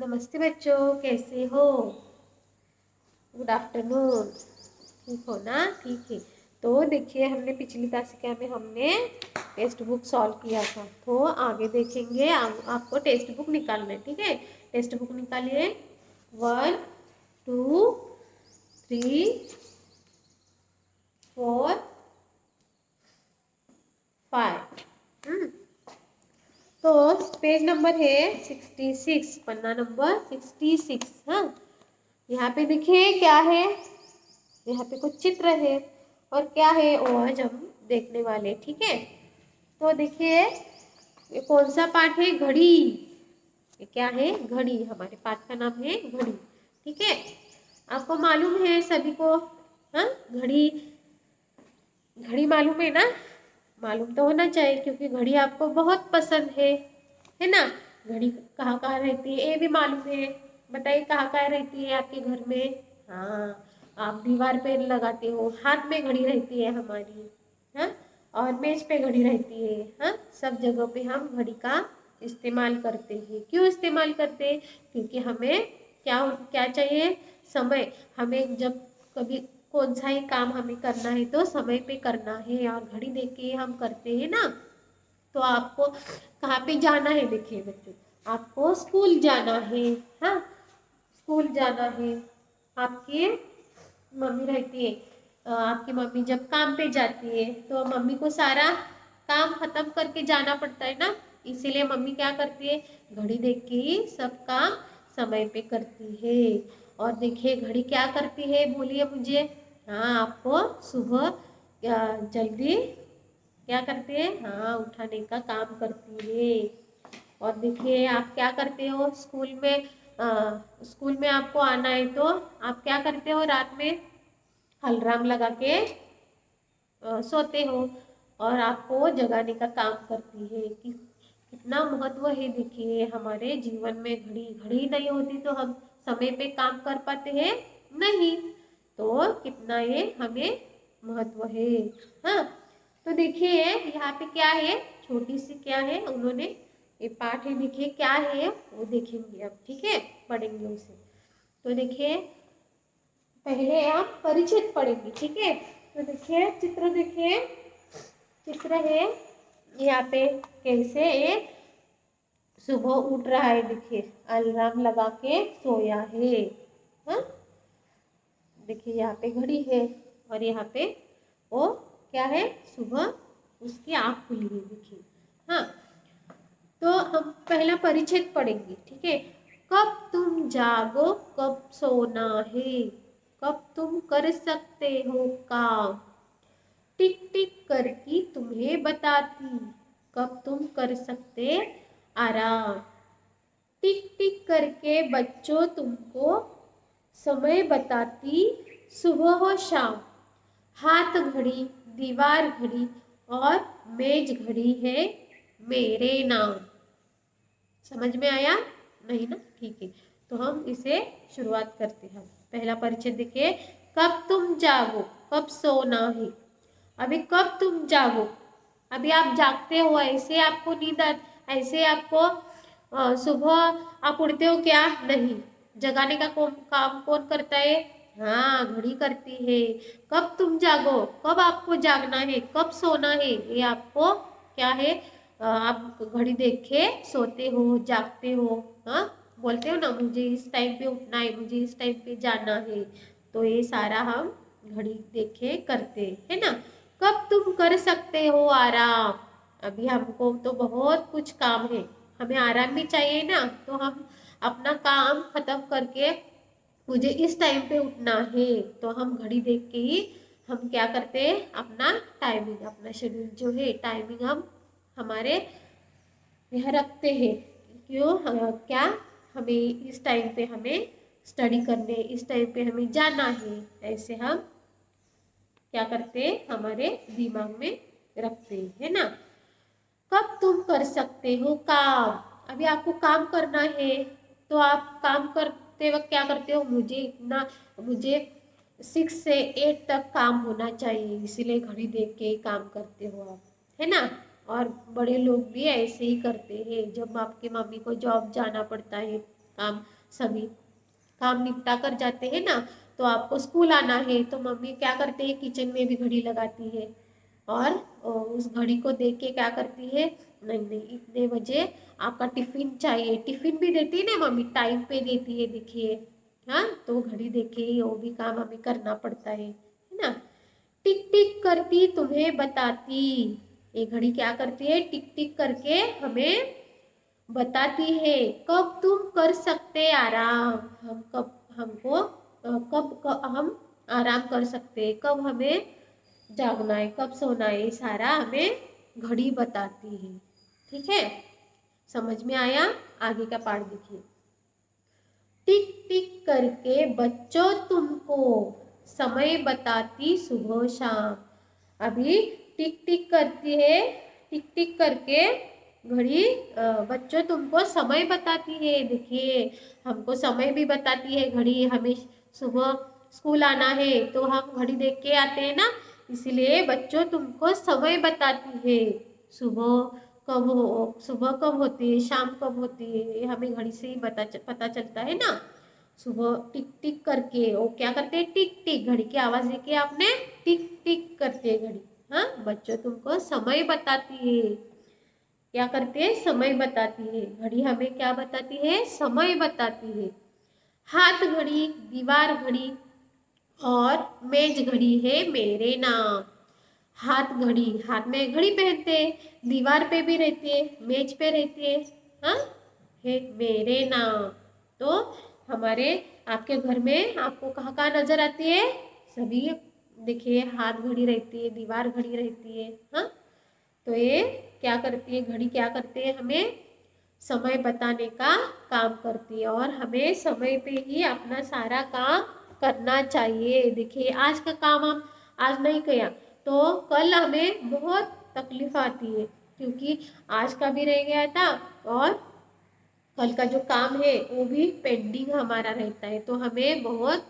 नमस्ते बच्चों, कैसे हो? Good afternoon. ठीक हो ना? ठीक है। तो देखिए, हमने पिछली कक्षा में हमने टेक्स्ट बुक सॉल्व किया था। तो आगे देखेंगे, आपको टेक्स्ट बुक निकालना है। ठीक है, टेक्स्ट बुक निकालिए। 1 2 3 4 5। तो पेज नंबर है 66, पन्ना नंबर 66। हाँ, यहाँ पे देखिए क्या है। यहाँ पे कुछ चित्र है और क्या है वो आज हम देखने वाले। ठीक है, तो देखिए ये कौन सा पाठ है? घड़ी। ये क्या है? घड़ी। हमारे पाठ का नाम है घड़ी। ठीक है, आपको मालूम है सभी को? हाँ, घड़ी। घड़ी मालूम है ना? मालूम तो होना चाहिए क्योंकि घड़ी आपको बहुत पसंद है ना? घड़ी कहाँ कहाँ रहती है ये भी मालूम है। बताइए कहाँ कहाँ रहती है आपके घर में? हाँ, आप दीवार पे लगाते हो, हाथ में घड़ी रहती है हमारी। हाँ, और मेज पे घड़ी रहती है। हाँ, सब जगह पे हम घड़ी का इस्तेमाल करते हैं। क्यों इस्तेमाल करते हैं? क्योंकि हमें क्या क्या चाहिए? समय। हमें जब कभी कौन सा ही काम हमें करना है तो समय पे करना है, और घड़ी देख के हम करते हैं ना। तो आपको कहाँ पे जाना है? देखिए बच्चों, आपको स्कूल जाना है। हाँ, स्कूल जाना है। आपकी मम्मी रहती है, आपकी मम्मी जब काम पे जाती है तो मम्मी को सारा काम खत्म करके जाना पड़ता है ना। इसीलिए मम्मी क्या करती है? घड़ी देख के ही सब काम समय पे करती है। और देखिए घड़ी क्या करती है, बोलिए मुझे। हाँ, आपको सुबह जल्दी क्या करती है? हाँ, उठाने का काम करती है। और देखिए आप क्या करते हो स्कूल में? स्कूल में आपको आना है तो आप क्या करते हो? रात में अलार्म लगा के सोते हो, और आपको जगाने का काम करती है। कि कितना महत्व है देखिए हमारे जीवन में। घड़ी घड़ी नहीं होती तो हम समय पे काम कर पाते हैं नहीं। तो कितना ये हमें महत्व है। हाँ, तो देखिए यहाँ पे क्या है, छोटी सी क्या है, उन्होंने ये पाठ है। देखिए क्या है वो देखेंगे अब। ठीक है, पढ़ेंगे उसे। तो देखिए पहले आप परिचित पढ़ेंगे। ठीक है, तो देखिए चित्र। देखिए चित्र है यहाँ पे कैसे ये सुबह उठ रहा है। देखिए अलार्म लगा के सोया है। हाँ, देखिए यहाँ पे घड़ी है और यहाँ पे वो क्या है? सुबह उसकी आँख खुली है। देखिए। हाँ, तो हम पहला परिच्छेद पढ़ेंगे। ठीक है, कब तुम जागो कब सोना है, कब तुम कर सकते हो काम, टिक टिक करके तुम्हें बताती, कब तुम कर सकते आराम। टिक टिक करके बच्चों तुमको समय बताती, सुबह हो शाम। हाथ घड़ी, दीवार घड़ी और मेज घड़ी है मेरे नाम। समझ में आया? नहीं ना? ठीक है, तो हम इसे शुरुआत करते हैं। पहला परिचय देखिए, कब तुम जागो कब सोना है। अभी कब तुम जागो, अभी आप जागते हो, ऐसे आपको नींद ऐसे आपको सुबह आप उठते हो क्या? नहीं। जगाने का काम कौन करता है? हाँ, घड़ी करती है। कब तुम जागो, कब आपको जागना है, कब सोना है, ये आपको क्या है? आप घड़ी देख के सोते हो, जागते हो। हाँ, बोलते हो ना मुझे इस टाइम पे उठना है, मुझे इस टाइम पे जाना है। तो ये सारा हम घड़ी देख के करते है ना। कब तुम कर सकते हो आराम, अभी हमको तो बहुत कुछ काम है, हमें आराम भी चाहिए ना। तो हम अपना काम खत्म करके मुझे इस टाइम पे उठना है, तो हम घड़ी देख के ही हम क्या करते हैं? अपना टाइमिंग, अपना शेड्यूल जो है टाइमिंग हम हमारे यह रखते हैं। क्यों? क्या हमें इस टाइम पे हमें स्टडी करने, इस टाइम पे हमें जाना है, ऐसे हम क्या करते हैं? हमारे दिमाग में रखते हैं ना। कब तुम कर सकते हो काम, अभी आपको काम करना है तो आप काम करते वक्त क्या करते हो? मुझे 6 से 8 तक काम होना चाहिए, इसीलिए घड़ी देख के काम करते हो आप, है ना। और बड़े लोग भी ऐसे ही करते हैं, जब आपके मम्मी को जॉब जाना पड़ता है, काम सभी काम निपटा कर जाते हैं ना, तो आपको स्कूल आना है तो मम्मी क्या करते हैं, किचन में भी घड़ी लगाती है और उस घड़ी को देख के क्या करती है, नहीं नहीं इतने बजे आपका टिफिन चाहिए, टिफिन भी देती है ना मम्मी, टाइम पे देती है देखिए। हाँ, तो घड़ी देख के ही वो भी काम हमें करना पड़ता है ना। टिक टिक करती तुम्हें बताती, ये घड़ी क्या करती है, टिक टिक करके हमें बताती है कब तुम कर सकते आराम, हम कब हमको हम आराम कर सकते हैं, कब हमें जागना है, कब सोना है, ये सारा हमें घड़ी बताती है। ठीक है, समझ में आया? आगे का पाठ देखिए। टिक टिक करके बच्चों तुमको समय बताती सुबह शाम। अभी टिक टिक करती है, टिक टिक करके घड़ी बच्चों तुमको समय बताती है। देखिए, हमको समय भी बताती है घड़ी, हमें सुबह स्कूल आना है तो हम घड़ी देख के आते हैं ना, इसलिए बच्चों तुमको समय बताती है। सुबह कब होती है, शाम कब होती है, ये हमें घड़ी से ही पता चलता है ना। सुबह टिक टिक करके वो क्या करते हैं, टिक टिक, घड़ी की आवाज देके आपने टिक टिक करते हैं घड़ी। हाँ, बच्चों तुमको समय बताती है, क्या करते हैं, समय बताती है। घड़ी हमें क्या बताती है, समय बताती है। हाथ घड़ी, दीवार घड़ी और मेज घड़ी है मेरे नाम। हाथ घड़ी, हाथ में घड़ी पहनते हैं, दीवार पे भी रहती है, मेज पे रहती है। हाँ, है मेरे नाम। तो हमारे आपके घर में आपको कहाँ कहाँ नजर आती है, सभी देखिए, हाथ घड़ी रहती है, दीवार घड़ी रहती है। हाँ, तो ये क्या करती है, घड़ी क्या करती है, हमें समय बताने का काम करती है और हमें समय पे ही अपना सारा काम करना चाहिए। देखिए, आज का काम हम आज नहीं किया तो कल हमें बहुत तकलीफ आती है, क्योंकि आज का भी रह गया था और कल का जो काम है वो भी पेंडिंग हमारा रहता है, तो हमें बहुत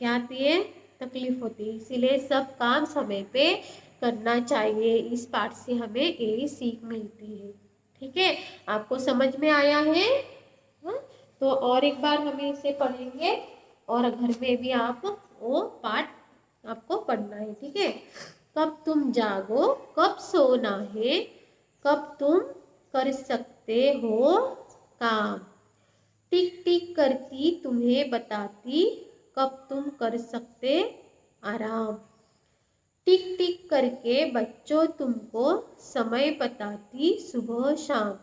क्या आती है, तकलीफ होती है। इसीलिए सब काम समय पे करना चाहिए। इस पाठ से हमें यही सीख मिलती है। ठीक है, आपको समझ में आया है? हाँ? तो और एक बार हम इसे पढ़ेंगे और घर में भी आप वो पाठ आपको पढ़ना है। ठीक है, कब तुम जागो, कब सोना है, कब तुम कर सकते हो काम। टिक टिक करती तुम्हें बताती कब तुम कर सकते आराम। टिक टिक करके बच्चों तुमको समय बताती सुबह शाम।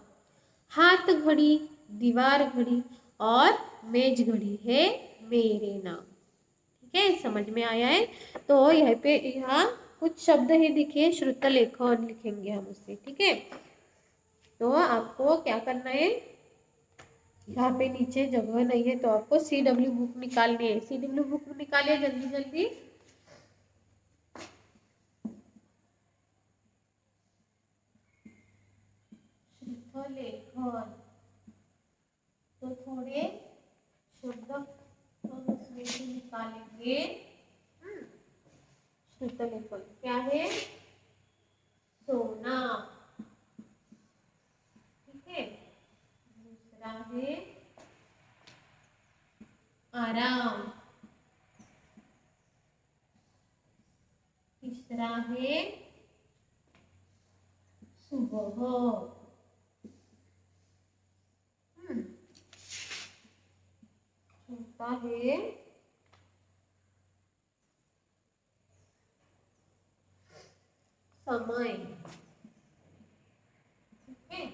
हाथ घड़ी, दीवार घड़ी और मेज घड़ी है मेरे नाम। ठीक है, समझ में आया है? तो यहाँ पे यहाँ कुछ शब्द ही दिखे, श्रुतलेखन लिखेंगे हम उससे। ठीक है, तो आपको क्या करना है, यहाँ पे नीचे जगह नहीं है तो आपको CW बुक निकालनी है। CW बुक निकालिए जल्दी जल्दी। श्रुतलेखन, तो थोड़े शब्द हम उसमें से निकालेंगे। श्रुतलेखन क्या है, सोना। ठीक है, दूसरा है आराम, तीसरा है सुबह, चौथा है समय। ठीक है,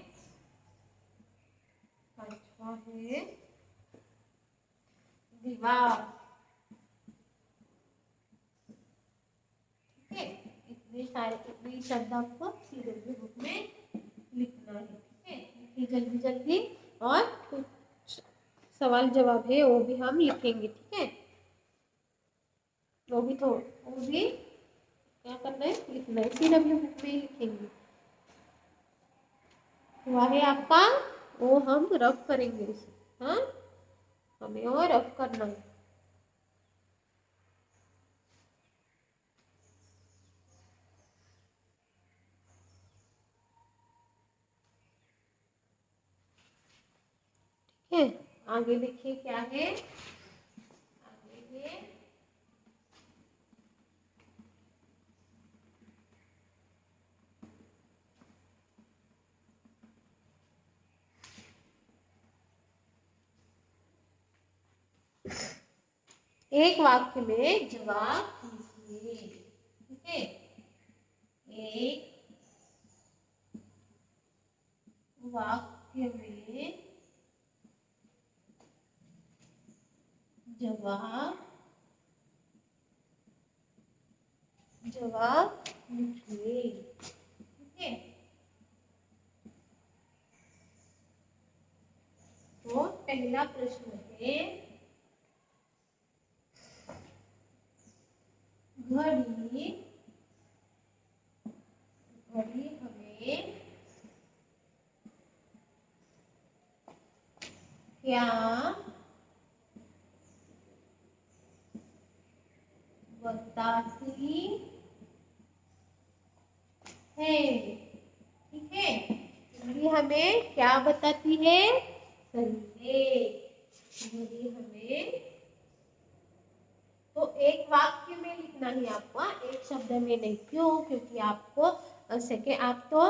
पांचवा है दीवार। ठीक है, इतने शब्द आपको CW बुक में लिखना है। ठीक है, लिखिए जल्दी जल्दी और कुछ सवाल जवाब है वो भी हम लिखेंगे। ठीक है, वो भी क्या करना है, लिखना है, CW बुक में ही लिखेंगे। हुआ है आपका, वो हम रफ करेंगे उसे। हाँ, हमें और रफ करना है। ठीक है, आगे देखिए क्या है, आगे है एक वाक्य में जवाब दीजिए। ठीक है, एक वाक्य में जवाब जवाब लिखिए। ठीक है, तो पहला प्रश्न है, घड़ी घड़ी हमें क्या बताती है। ठीक है, घड़ी हमें क्या बताती है, सही है, घड़ी हमें, तो एक वाक्य में लिखना है आपको, एक शब्द में नहीं। क्यों? क्योंकि आपको आप तो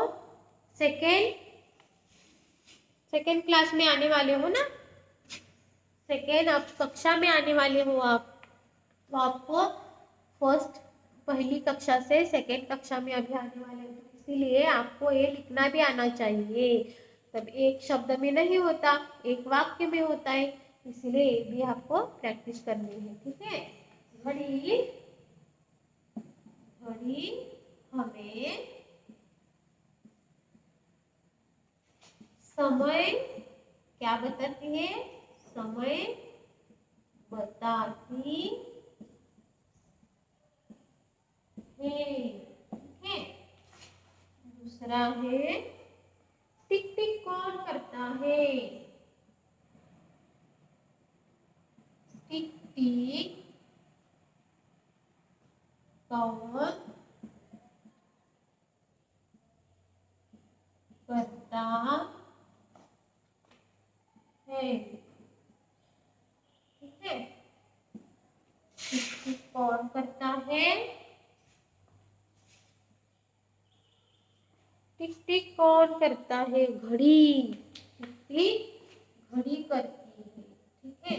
सेकेंड क्लास में आने वाले हो ना, आप कक्षा में आने वाले हो आप, तो आपको पहली कक्षा से सेकेंड कक्षा में अभी आने वाले हो, तो इसीलिए आपको ये लिखना भी आना चाहिए। तब एक शब्द में नहीं होता, एक वाक्य में होता है, इसलिए ये भी आपको प्रैक्टिस करनी है। ठीक है, घड़ी घड़ी हमें समय क्या बताती है, समय बताती है। ठीक है, दूसरा है, टिक टिक कौन करता है, टिक टिक कौन करता है। ठीक है, टिक टिक कौन करता है, टिक टिक कौन करता है, घड़ी, टिक टिक घड़ी करती है। ठीक है,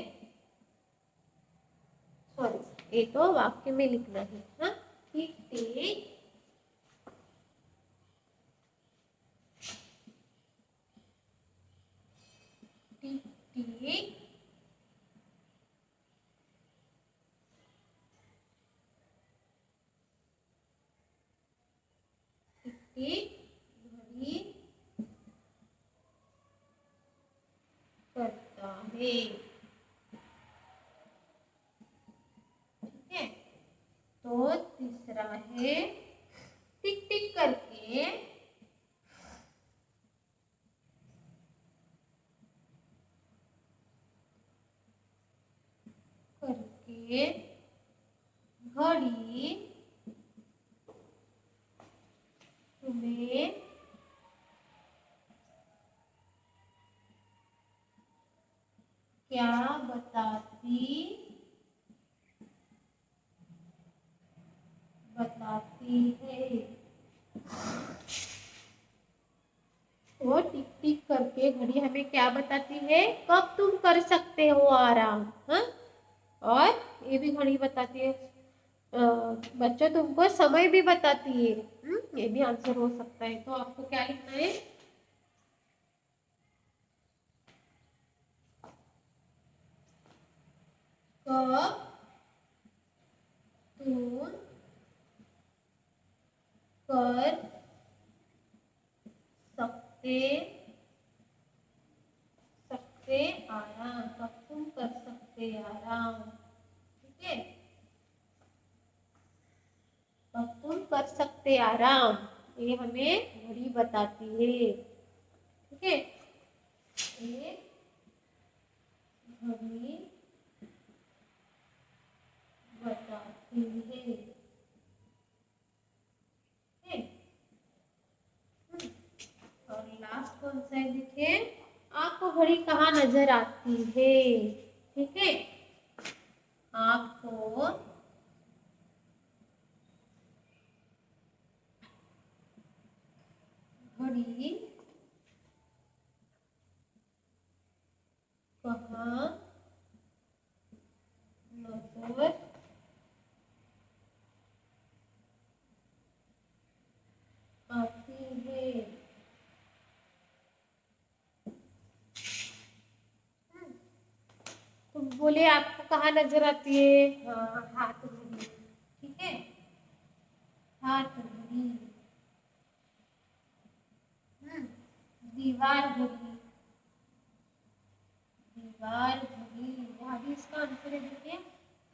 सॉरी, ये तो वाक्य में लिखना है। हाँ, टिक टिक टिक टिक टिक घड़ी करता है। ठीक है, तो तीसरा है, टिक टिक करके घड़ी तुम्हें क्या बताती है। वो टिक टिक करके घड़ी हमें क्या बताती है, कब तुम कर सकते हो आराम। हाँ, और ये भी घड़ी बताती है, बच्चों तुमको समय भी बताती है। ये भी आंसर हो सकता है, तो आपको क्या लिखना है, कब तुम कर सकते सकते आराम, कब तुम कर सकते आराम। ठीक है, कब तुम कर सकते आराम, ये हमें घड़ी बताती है। ठीक है, ये घड़ी बताती है। और लास्ट कौन सा है, देखिए, आपको घड़ी कहाँ नजर आती है? ठीक है, आपको घड़ी कहाँ नजर आती है? तो बोले आपको कहाँ नजर आती है? हाँ, हाथ घड़ी। ठीक है, हाथ घड़ी। दीवार घड़ी, दीवार घड़ी, यहाँ भी इसका आंसर है। देखिए,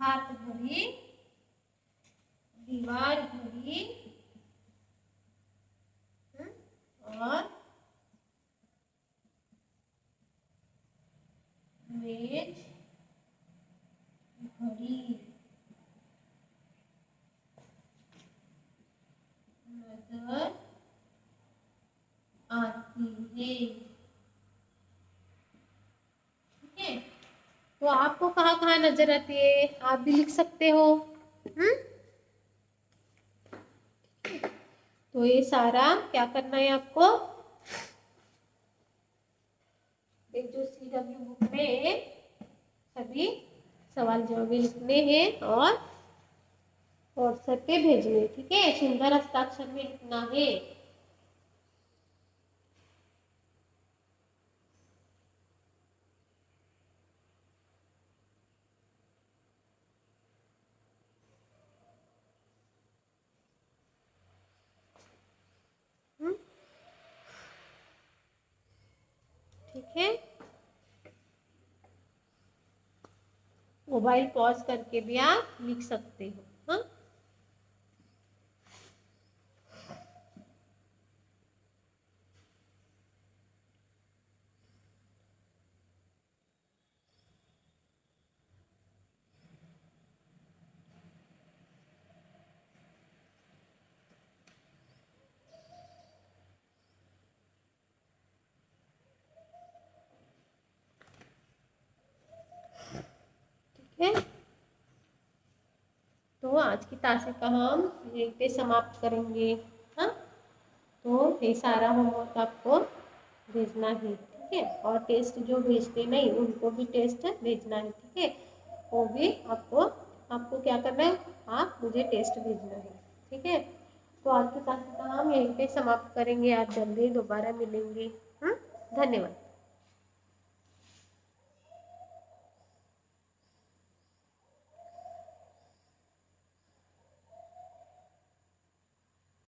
हाथ घड़ी, दीवार घड़ी और मेज घड़ी नजर आती है। ठीक है, तो आपको कहाँ कहाँ नजर आती है, आप भी लिख सकते हो। तो ये सारा क्या करना है आपको, एक जो CW बुक में सभी सवाल जवाब लिखने हैं और व्हाट्सएप पे भेजने। ठीक है, सुंदर हस्ताक्षर में लिखना है। ठीक है, मोबाइल पॉज करके भी आप लिख सकते हो। हाँ, ठीक है, तो आज की तासिका हम यहीं पे समाप्त करेंगे। हाँ, तो ये सारा होमवर्क आपको भेजना है। ठीक है, और टेस्ट जो भेजते नहीं उनको भी टेस्ट भेजना है। ठीक है, वो भी आपको क्या करना है, आप मुझे टेस्ट भेजना है। ठीक है, तो आज की तासिका हम यहीं पे समाप्त करेंगे। आप जल्दी दोबारा मिलेंगे। धन्यवाद।